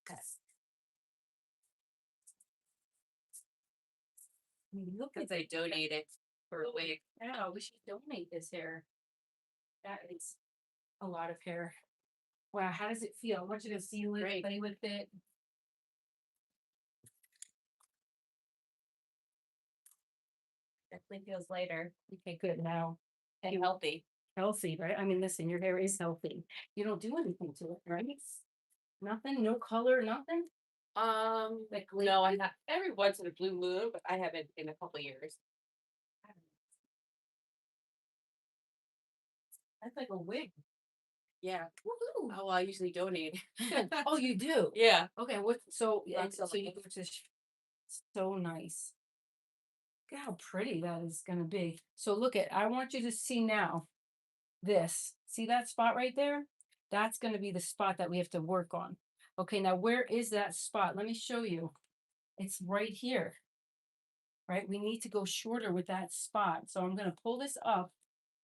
Okay. I mean, look at Because I donated for a wig. yeah, we should donate this hair. That is a lot of hair. Wow, how does it feel? I want you to feel it, Great. play with it. Definitely feels lighter Okay, good. Now, and healthy. healthy, right? I mean, listen, your hair is healthy. You don't do anything to it, right? Nothing, no color, nothing. Like No, I have every once in a blue moon, but I haven't in a couple years. That's like a wig. Yeah. Woohoo! Oh, well, I usually donate. Oh, you do? Yeah. Okay, what? So, Lots of so you go to so nice. Look at how pretty that is going to be. So look at, I want you to see now this. See that spot right there? That's going to be the spot that we have to work on. Okay, now where is that spot? Let me show you. It's right here, right? We need to go shorter with that spot. So I'm going to pull this up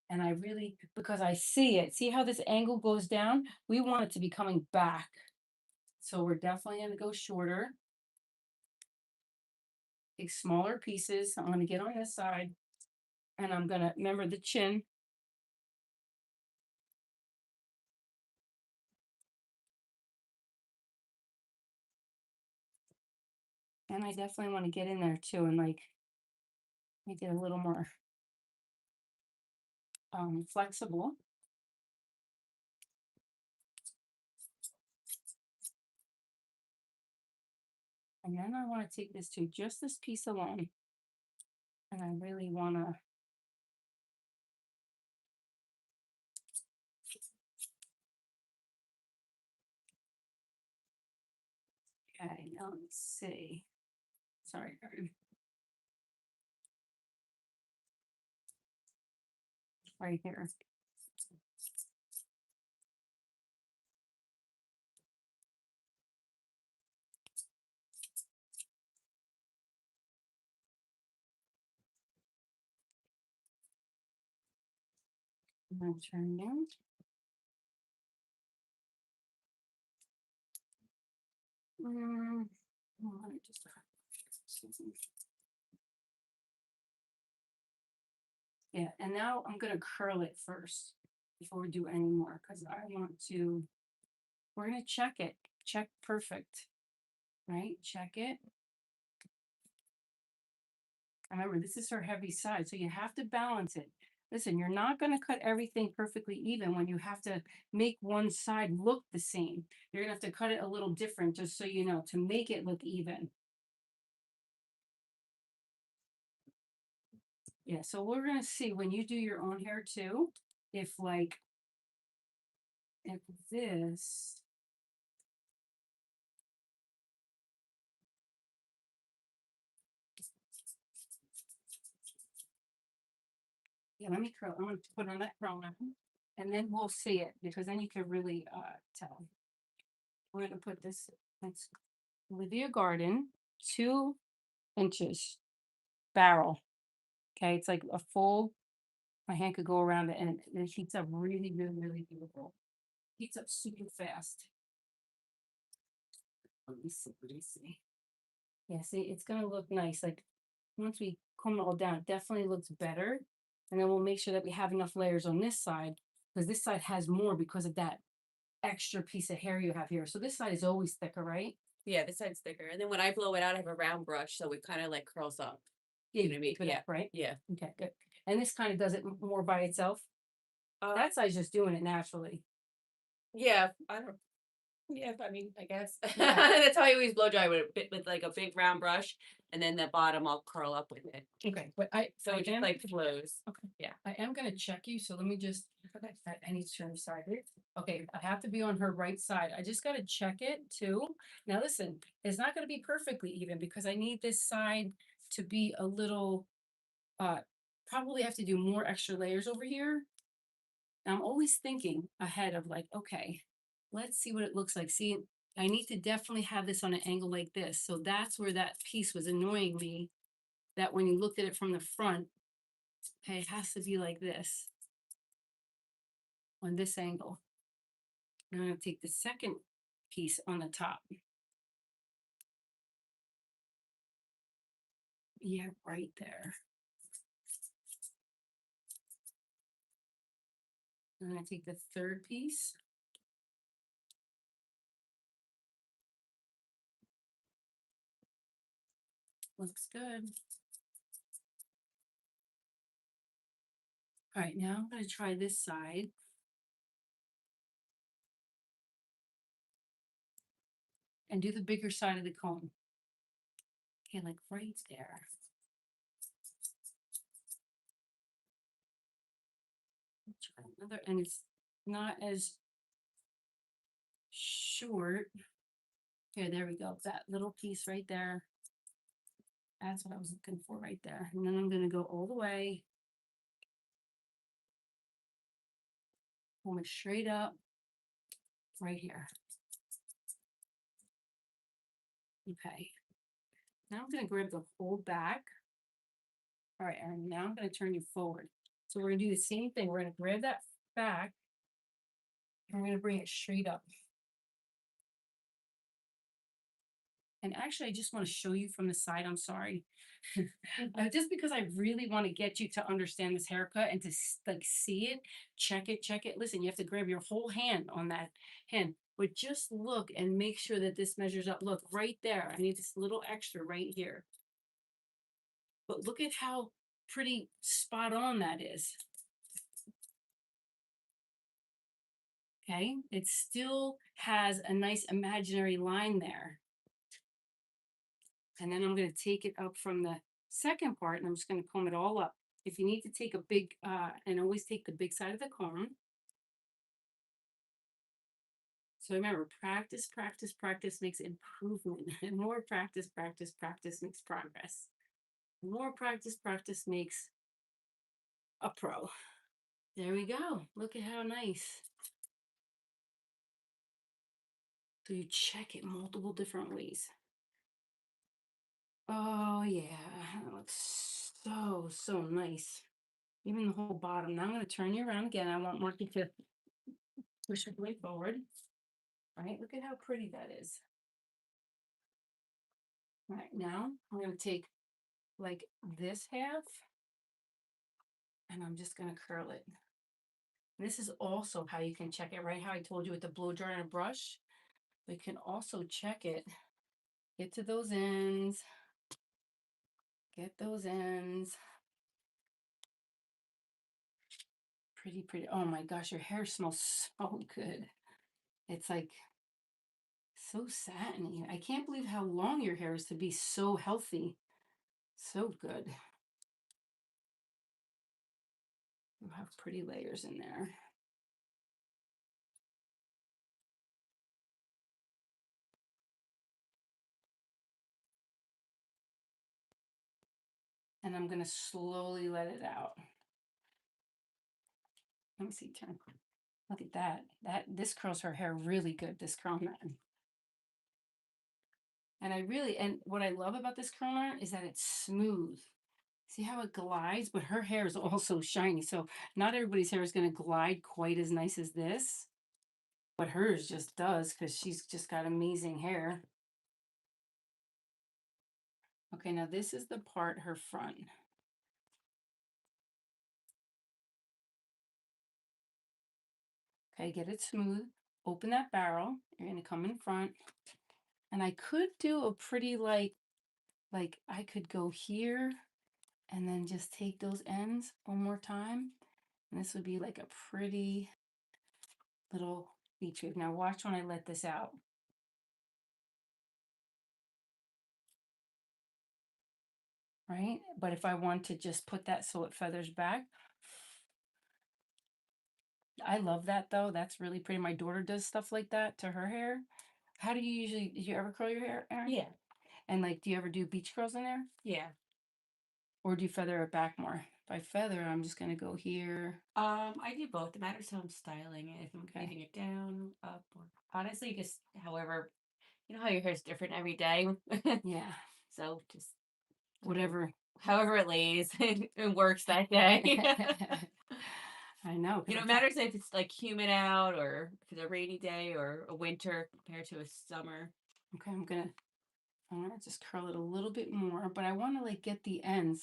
and I really, because I see it. See how this angle goes down? We want it to be coming back. So we're definitely going to go shorter. Take smaller pieces. I'm going to get on this side and I'm going to remember the chin. And I definitely want to get in there too and like make it a little more flexible. And then I want to take this to just this piece alone. And I really want to okay, now let me see. Sorry, right here. I'm going to turn down. Let me just yeah, and now I'm gonna curl it first before we do any more because I want to. We're gonna check it. Check perfect, right? Check it. Remember, this is her heavy side, so you have to balance it. Listen, you're not going to cut everything perfectly even when you have to make one side look the same. You're going to have to cut it a little different, just so you know, to make it look even. Yeah, so we're going to see when you do your own hair too, if this. Yeah, let me curl. I'm going to put on that curl now, and then we'll see it because then you can really tell. We're going to put this. That's Olivia Garden, 2 inches barrel. Okay, it's like a full. My hand could go around it, and it heats up really, really, really beautiful. Heats up super fast. Let me see. Let me see. Yeah, see, it's gonna look nice. Like once we comb it all down, it definitely looks better. And then we'll make sure that we have enough layers on this side, because this side has more because of that extra piece of hair you have here. So this side is always thicker, right? Yeah, this side's thicker. And then when I blow it out, I have a round brush, so it kind of like curls up. Yeah, You know what I mean? keep it Yeah. up, right? Yeah. Okay, good. And this kind of does it more by itself. Uh, That side's just doing it naturally. yeah. I don't. Yeah, I mean, I guess Yeah. that's how I always blow dry with like a big round brush, and then the bottom I'll curl up with it. Okay, but So I it just am like flows. okay. Yeah. I am gonna check you, so let me just. Okay, I need to turn the side here. Okay, I have to be on her right side. I just gotta check it too. Now listen, it's not gonna be perfectly even because I need this side to be a little. Probably have to do more extra layers over here. I'm always thinking ahead of like, okay, let's see what it looks like. See, I need to definitely have this on an angle like this. So that's where that piece was annoying me. That when you looked at it from the front, okay, it has to be like this on this angle. I'm going to take the second piece on the top. Yeah, right there. I'm going to take the third piece. Looks good. All right, now I'm going to try this side. And do the bigger side of the comb. Okay, like right there. Try another, and it's not as short. Here, there we go. That little piece right there. That's what I was looking for right there. And then I'm going to go all the way. Comb it straight up right here. Okay. Now I'm going to grab the whole back. All right, Erin, now I'm going to turn you forward. So we're going to do the same thing. We're going to grab that back and we're going to bring it straight up. And actually, I just want to show you from the side. I'm sorry. Just because I really want to get you to understand this haircut and to like see it, check it, check it. Listen, you have to grab your whole hand on that hand, but just look and make sure that this measures up. Look right there. I need this little extra right here. But look at how pretty spot on that is. Okay, it still has a nice imaginary line there. And then I'm going to take it up from the second part and I'm just going to comb it all up. If you need to take a big, and always take the big side of the comb. So remember, practice, practice, practice makes improvement. And more practice, practice, practice makes progress. More practice, practice makes a pro. There we go. Look at how nice. So you check it multiple different ways. Oh yeah, that looks so nice. Even the whole bottom. Now I'm going to turn you around again. I want Marky to push her way forward. All right, look at how pretty that is. All right, now I'm going to take like this half and I'm just going to curl it. And this is also how you can check it, right? How I told you with the blow dryer and a brush. We can also check it. Get to those ends. Get those ends. Pretty, pretty. Oh my gosh, your hair smells so good. It's like so satiny. I can't believe how long your hair is to be so healthy. So good. You have pretty layers in there. And I'm going to slowly let it out. Let me see, turn. Look at that. This curls her hair really good, this curl iron. And what I love about this curl iron is that it's smooth. See how it glides? But her hair is also shiny. So not everybody's hair is going to glide quite as nice as this. But hers just does because she's just got amazing hair. Okay, now this is the part, her front. Okay, get it smooth. Open that barrel. You're gonna come in front. And I could do a pretty like I could go here and then just take those ends one more time. And this would be like a pretty little beach wave. Now watch when I let this out. Right? But if I want to just put that so it feathers back, I love that though. That's really pretty. My daughter does stuff like that to her hair. How do you usually, do you ever curl your hair, Erin? Yeah. And like, do you ever do beach curls in there? Yeah. Or do you feather it back more? If I feather, I'm just gonna go here. I do both. It matters how I'm styling it. If I'm Okay. leaving it down, up, or honestly, just however, you know how your hair's different every day. Yeah. So just Whatever. however it lays, it works that day. I know. You know, it matters if it's like humid out or if it's a rainy day or a winter compared to a summer. Okay, I'm gonna just curl it a little bit more, but I want to like get the ends.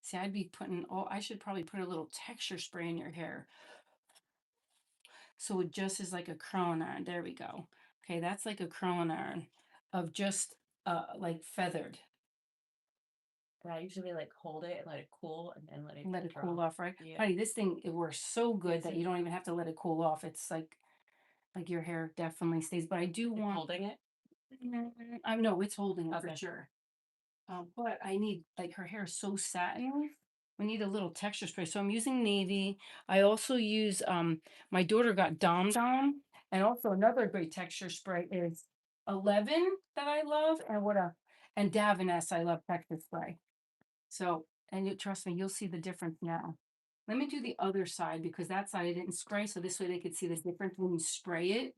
See, I'd be putting, oh, I should probably put a little texture spray in your hair. So it just is like a curling iron. There we go. Okay, that's like a curling iron of just like feathered. And I usually like hold it and let it cool and then Let it curl. cool off, right? Yeah. Honey, this thing, it works so good that it? you don't even have to let it cool off. It's like your hair definitely stays. But I do It's want, holding it. I know it's holding it for Okay. sure. But I need, like, her hair is so satiny. We need a little texture spray. So I'm using navy. I also use my daughter got Dom Dom, and also another great texture spray is 11 that I love, and Davines I love texture spray. So, and you trust me, you'll see the difference now. Let me do the other side because that side I didn't spray, so this way they could see the difference when you spray it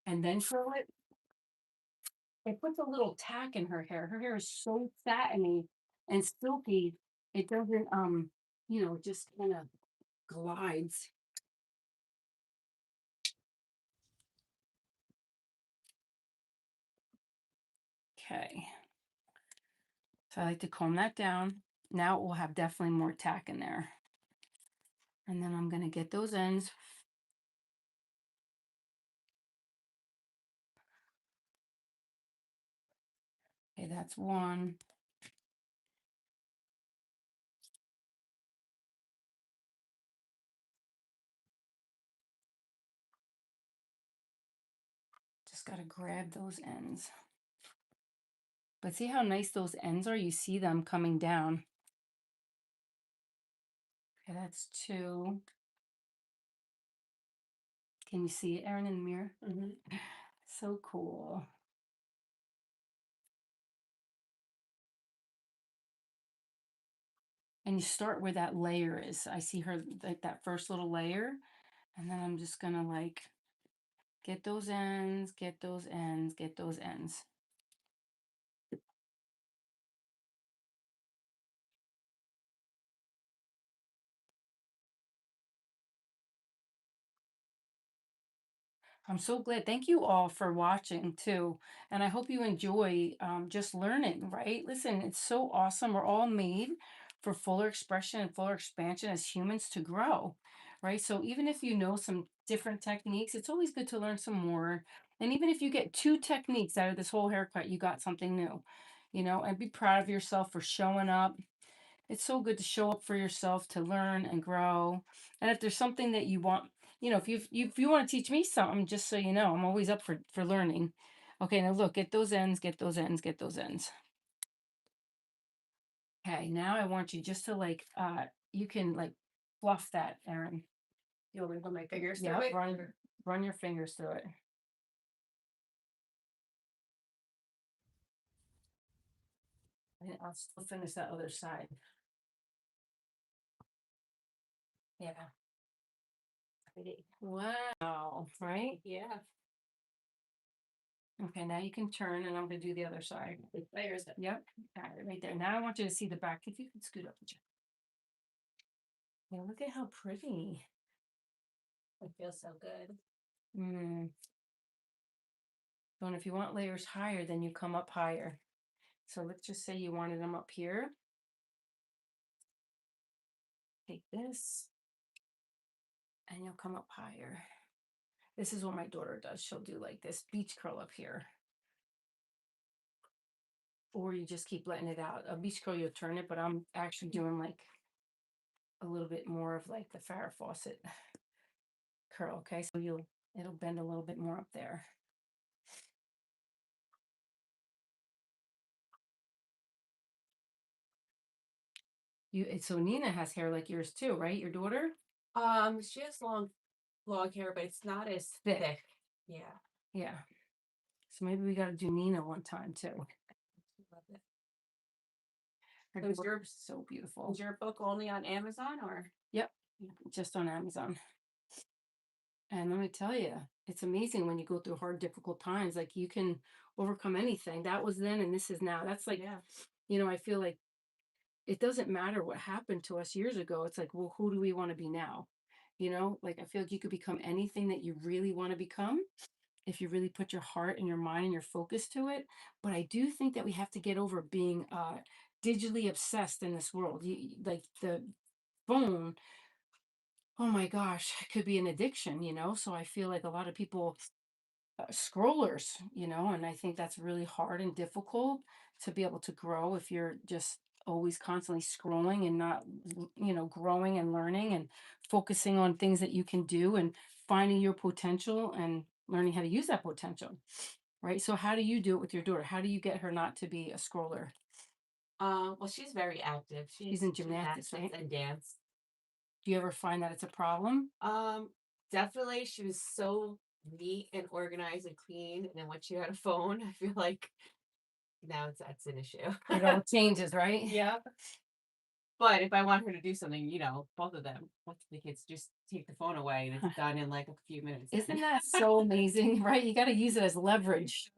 and then curl it. It puts a little tack in her hair. Her hair is so satiny and silky. It doesn't, it just kind of glides. Okay. So I like to comb that down. Now it will have definitely more tack in there. And then I'm going to get those ends. Okay, that's one. Just got to grab those ends. But see how nice those ends are? You see them coming down. Okay, that's two. Can you see it, Erin, in the mirror? So cool. And you start where that layer is. I see her like that first little layer. And then I'm just gonna like get those ends, get those ends, get those ends. I'm so glad. Thank you all for watching too. And I hope you enjoy just learning, right? Listen, it's so awesome. We're all made for fuller expression and fuller expansion as humans to grow, right? So even if you know some different techniques, it's always good to learn some more. And even if you get two techniques out of this whole haircut, you got something new, and be proud of yourself for showing up. It's so good to show up for yourself, to learn and grow. And if there's something that you want, if you want to teach me something, just so you know, I'm always up for learning. Okay, now look, get those ends, get those ends, get those ends. Okay, now I want you just to like you can like fluff that, Erin. You want me to put my fingers through Yeah, it? run your fingers through it. And I'll still finish that other side. Yeah. Pretty. Wow, right? Yeah. Okay, now you can turn and I'm gonna do the other side. Layers it. Yep, got it right there. Now I want you to see the back. If you could scoot up. Yeah, look at how pretty. It feels so good. Mm. So, and if you want layers higher, then you come up higher. So let's just say you wanted them up here. Take this, and you'll come up higher. This is what my daughter does. She'll do like this beach curl up here. Or you just keep letting it out. A beach curl, you'll turn it, but I'm actually doing like a little bit more of like the Farrah Fawcett curl. Okay, so it'll bend a little bit more up there. So Nina has hair like yours too, right? Your daughter? She has long hair, but it's not as Thick. thick. Yeah. Yeah. So maybe we got to do Nina one time too. Love it. Her So is daughter's so beautiful. Is your book only on Amazon or? Yep, just on Amazon. And let me tell you, it's amazing when you go through hard, difficult times. Like you can overcome anything. That was then, and this is now. That's like, Yeah. you know, I feel like it doesn't matter what happened to us years ago. It's like, well, who do we want to be now? You know, like I feel like you could become anything that you really want to become if you really put your heart and your mind and your focus to it. But I do think that we have to get over being digitally obsessed in this world. Like the phone, oh my gosh, it could be an addiction, you know? So I feel like a lot of people scrollers, you know, and I think that's really hard and difficult to be able to grow if you're just always constantly scrolling and not, you know, growing and learning and focusing on things that you can do and finding your potential and learning how to use that potential. Right. So, how do you do it with your daughter? How do you get her not to be a scroller? Well, she's very active. She's She's in gymnastics, right? and dance. Do you ever find that it's a problem? Definitely, she was so neat and organized and clean, and then once she had a phone, I feel like now that's an issue. It all changes, right? Yeah. But if I want her to do something, both of them, both the kids just take the phone away and it's done in like a few minutes. Isn't that so amazing, right? You got to use it as leverage.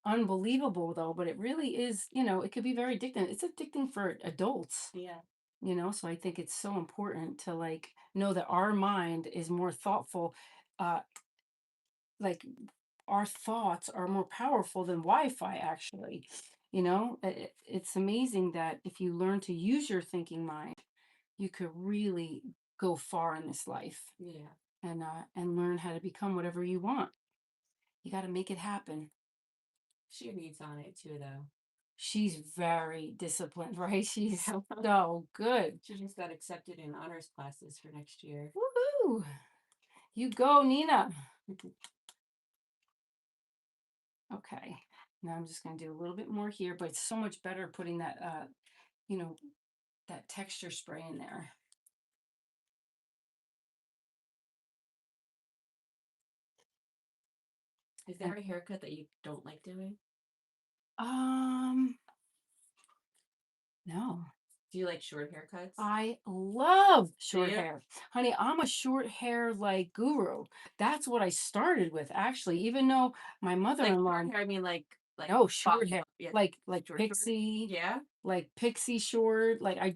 Unbelievable though, but it really is, you know, it could be very addicting. It's addicting for adults, Yeah. you know, so I think it's so important to like know that our mind is more thoughtful. Uh like our thoughts are more powerful than Wi-Fi actually. You know, it's amazing that if you learn to use your thinking mind, you could really go far in this life. Yeah. And learn how to become whatever you want. You got to make it happen. She needs on it too, though. She's very disciplined, right? She's so good. She just got accepted in honors classes for next year. Woohoo! You go, Nina. Okay. Now I'm just going to do a little bit more here, but it's so much better putting that, you know, that texture spray in there. Is there a haircut that you don't like doing? No. Do you like short haircuts? I love short hair. Honey, I'm a short hair like guru. That's what I started with actually, even though my Like mother-in-law, short hair, I mean like no, short hair. yeah, Like short. pixie, Yeah. like pixie short. Like I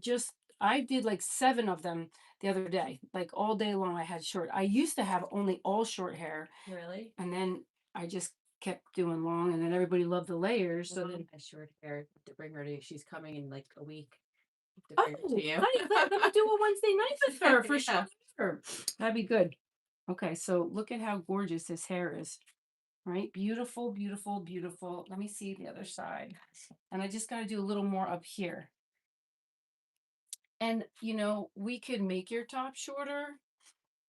did like 7 of them the other day. Like all day long I had short. I used to have only all short hair, Really? and then I just kept doing long, and then everybody loved the layers. So then, has short hair to bring her to. She's coming in like a week. To oh, bring her to you. honey, let me do a Wednesday night with her for Yeah. sure. That'd be good. Okay, so look at how gorgeous this hair is. Right? Beautiful, beautiful, beautiful. Let me see the other side. And I just got to do a little more up here. And, you know, we could make your top shorter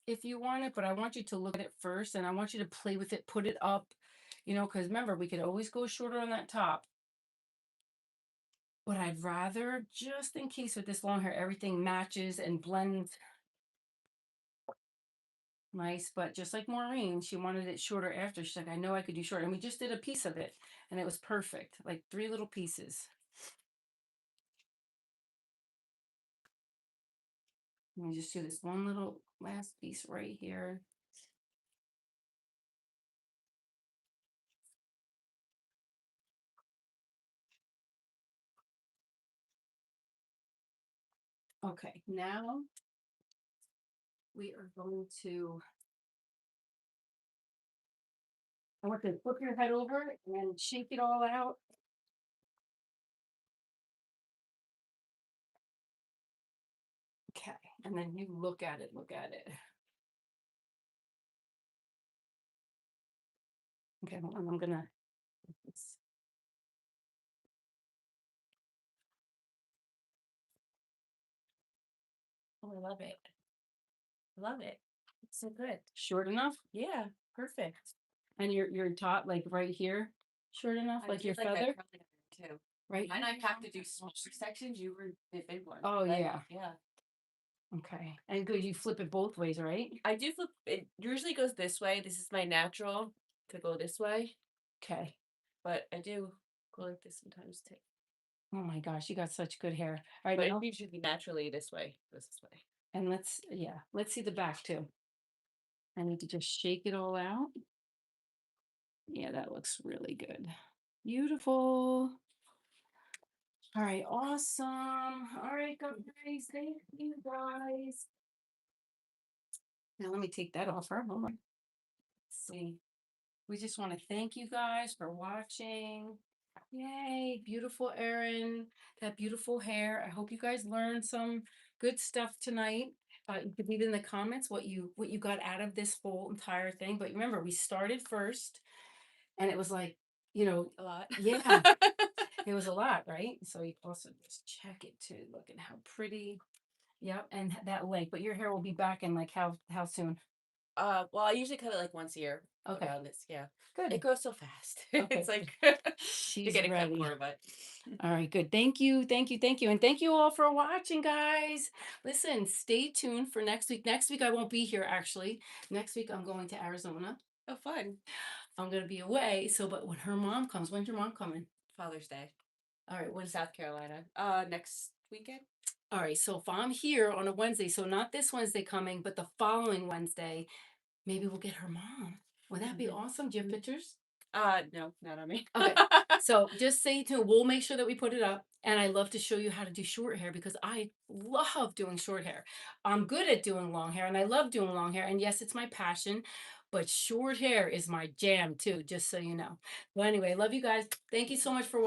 if you want it, but I want you to look at it first and I want you to play with it, put it up, you know, because remember, we could always go shorter on that top. But I'd rather, just in case with this long hair, everything matches and blends nice. But just like Maureen, she wanted it shorter after. She's like, I know I could do shorter. And we just did a piece of it and it was perfect, like 3 little pieces. Let me just do this one little last piece right here. Okay, now we are going to, I want to flip your head over and shake it all out. Okay, and then you look at it, look at it. Okay, hold on. I'm gonna. Oh, I love it. Love it. It's so good. Short enough, Yeah, perfect. and your top like right here, short enough, I like your did like a feather, curly hair too. right? And I have to do small sections. You were the big one. Oh right? yeah. Yeah. Okay, and good. You flip it both ways, right? I do flip. It usually goes this way. This is my natural to go this way, Okay. but I do go like this sometimes too. Oh my gosh, you got such good hair. All right, But it now usually naturally this way. Goes this way. and let's see the back too. I need to just shake it all out. Yeah, that looks really good. Beautiful. All right, awesome. All right, guys, thank you guys. Now let me take that off her. Hold on. Let's see. We just want to thank you guys for watching. Yay, beautiful Erin, that beautiful hair. I hope you guys learned some good stuff tonight. You could leave in the comments what you got out of this whole entire thing. But remember, we started first, and it was like, A lot. yeah, it was a lot, right? So you also just check it too. Look at how pretty. Yep, and that length. But your hair will be back in like how soon? Well, I usually cut it like once a year. Okay, Around this, yeah. good. It grows so fast. Okay, It's like you're she's getting cut ready. more, but All right, good. Thank you, thank you, thank you, and thank you all for watching, guys. Listen, stay tuned for next week. Next week I won't be here actually. Next week I'm going to Arizona. oh, fun. I'm gonna be away. So, but when her mom comes, when's your mom coming? Father's Day. All right, In when's South Carolina. Next weekend. all right? So if I'm here on a Wednesday, so not this Wednesday coming, but the following Wednesday, maybe we'll get her mom. Would that be awesome? Do you have pictures? No, not on me. Okay. So just stay tuned. We'll make sure that we put it up. And I love to show you how to do short hair because I love doing short hair. I'm good at doing long hair and I love doing long hair. And yes, it's my passion, but short hair is my jam too, just so you know. Well, anyway, love you guys. Thank you so much for watching.